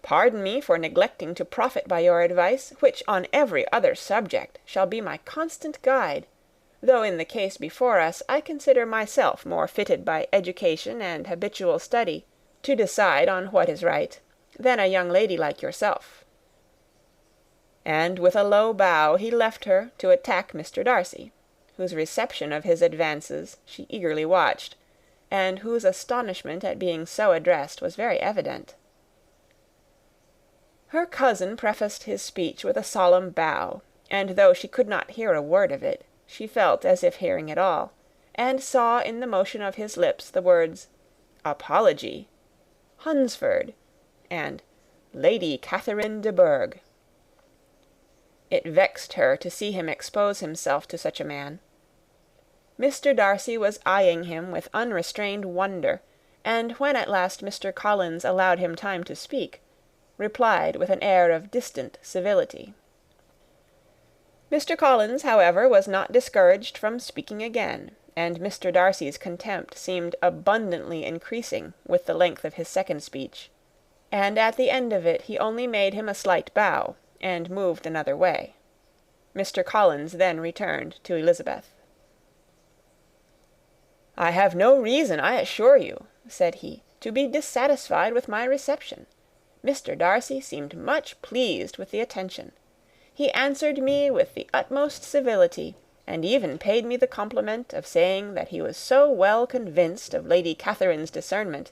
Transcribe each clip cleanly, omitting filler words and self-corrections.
Pardon me for neglecting to profit by your advice, which on every other subject shall be my constant guide, though in the case before us I consider myself more fitted by education and habitual study to decide on what is right, than a young lady like yourself." And with a low bow he left her to attack Mr. Darcy, whose reception of his advances she eagerly watched, and whose astonishment at being so addressed was very evident. Her cousin prefaced his speech with a solemn bow, and though she could not hear a word of it, she felt as if hearing it all, and saw in the motion of his lips the words "apology," "Hunsford," and "Lady Catherine de Bourgh." It vexed her to see him expose himself to such a man. Mr. Darcy was eyeing him with unrestrained wonder, and when at last Mr. Collins allowed him time to speak, replied with an air of distant civility. Mr. Collins, however, was not discouraged from speaking again, and Mr. Darcy's contempt seemed abundantly increasing with the length of his second speech, and at the end of it he only made him a slight bow, and moved another way. Mr. Collins then returned to Elizabeth. "I have no reason, I assure you," said he, "to be dissatisfied with my reception. Mr. Darcy seemed much pleased with the attention. He answered me with the utmost civility, and even paid me the compliment of saying that he was so well convinced of Lady Catherine's discernment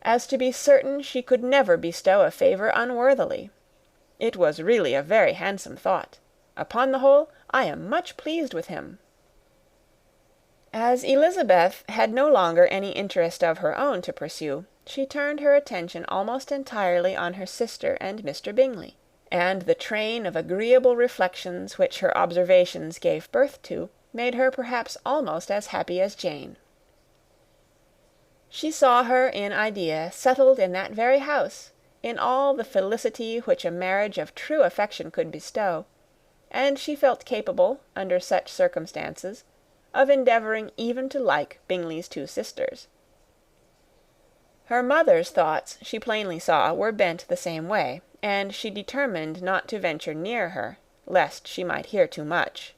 as to be certain she could never bestow a favour unworthily. It was really a very handsome thought. Upon the whole, I am much pleased with him." As Elizabeth had no longer any interest of her own to pursue, she turned her attention almost entirely on her sister and Mr. Bingley, and the train of agreeable reflections which her observations gave birth to made her perhaps almost as happy as Jane. She saw her in idea settled in that very house, in all the felicity which a marriage of true affection could bestow, and she felt capable, under such circumstances, of endeavouring even to like Bingley's two sisters. Her mother's thoughts, she plainly saw, were bent the same way, and she determined not to venture near her, lest she might hear too much.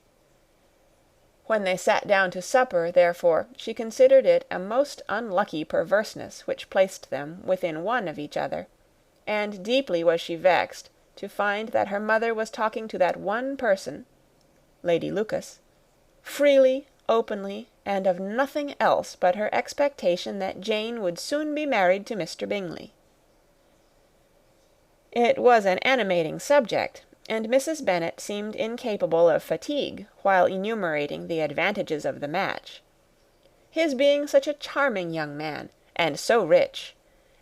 When they sat down to supper, therefore, she considered it a most unlucky perverseness which placed them within one of each other, and deeply was she vexed to find that her mother was talking to that one person, Lady Lucas, freely, openly, and of nothing else but her expectation that Jane would soon be married to Mr. Bingley. It was an animating subject, and Mrs. Bennet seemed incapable of fatigue while enumerating the advantages of the match. His being such a charming young man, and so rich,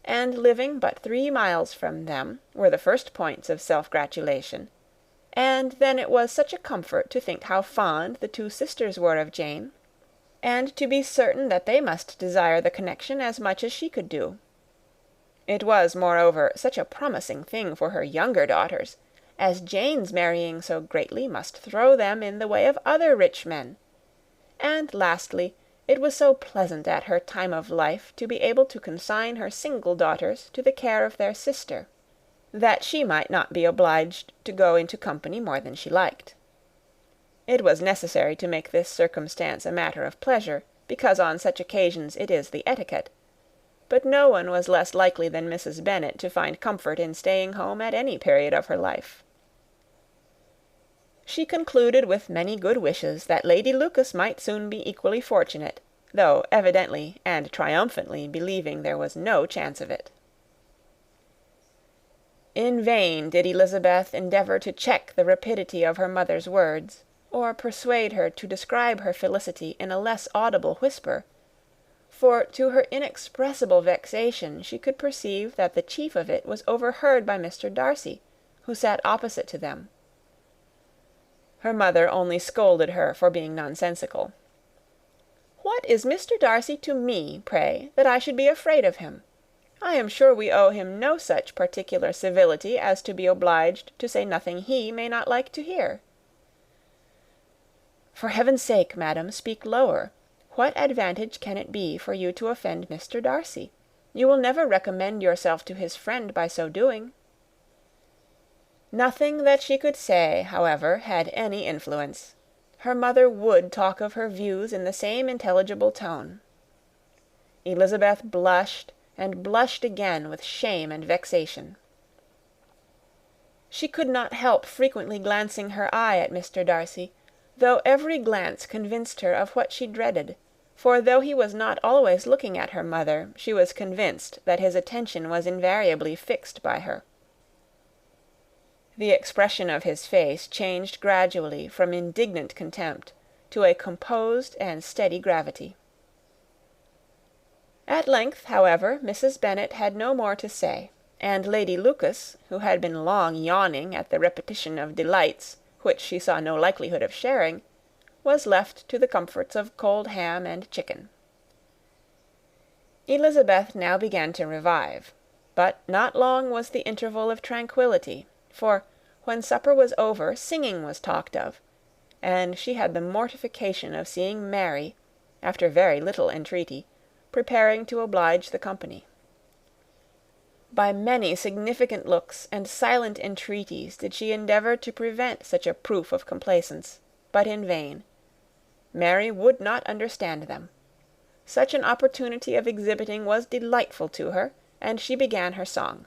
and living but 3 miles from them, were the first points of self-gratulation. And then it was such a comfort to think how fond the two sisters were of Jane, and to be certain that they must desire the connection as much as she could do. It was, moreover, such a promising thing for her younger daughters, as Jane's marrying so greatly must throw them in the way of other rich men. And lastly, it was so pleasant at her time of life to be able to consign her single daughters to the care of their sister, that she might not be obliged to go into company more than she liked. It was necessary to make this circumstance a matter of pleasure, because on such occasions it is the etiquette, but no one was less likely than Mrs. Bennet to find comfort in staying home at any period of her life. She concluded with many good wishes that Lady Lucas might soon be equally fortunate, though evidently and triumphantly believing there was no chance of it. In vain did Elizabeth endeavour to check the rapidity of her mother's words, or persuade her to describe her felicity in a less audible whisper, for to her inexpressible vexation she could perceive that the chief of it was overheard by Mr. Darcy, who sat opposite to them. Her mother only scolded her for being nonsensical. "What is Mr. Darcy to me, pray, that I should be afraid of him? I am sure we owe him no such particular civility as to be obliged to say nothing he may not like to hear." "For heaven's sake, madam, speak lower. What advantage can it be for you to offend Mr. Darcy? You will never recommend yourself to his friend by so doing." Nothing that she could say, however, had any influence. Her mother would talk of her views in the same intelligible tone. Elizabeth blushed and blushed again with shame and vexation. She could not help frequently glancing her eye at Mr. Darcy, though every glance convinced her of what she dreaded, for though he was not always looking at her mother, she was convinced that his attention was invariably fixed by her. The expression of his face changed gradually from indignant contempt to a composed and steady gravity. At length, however, Mrs. Bennet had no more to say, and Lady Lucas, who had been long yawning at the repetition of delights which she saw no likelihood of sharing, was left to the comforts of cold ham and chicken. Elizabeth now began to revive, but not long was the interval of tranquillity, for, when supper was over, singing was talked of, and she had the mortification of seeing Mary, after very little entreaty, preparing to oblige the company. By many significant looks and silent entreaties did she endeavour to prevent such a proof of complaisance, but in vain. Mary would not understand them. Such an opportunity of exhibiting was delightful to her, and she began her song.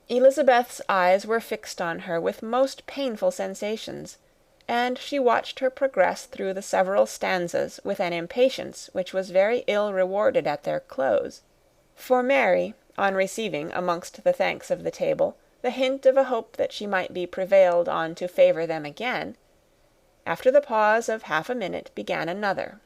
Elizabeth's eyes were fixed on her with most painful sensations, and she watched her progress through the several stanzas with an impatience which was very ill rewarded at their close; for Mary, on receiving, amongst the thanks of the table, the hint of a hope that she might be prevailed on to favour them again, after the pause of half a minute began another.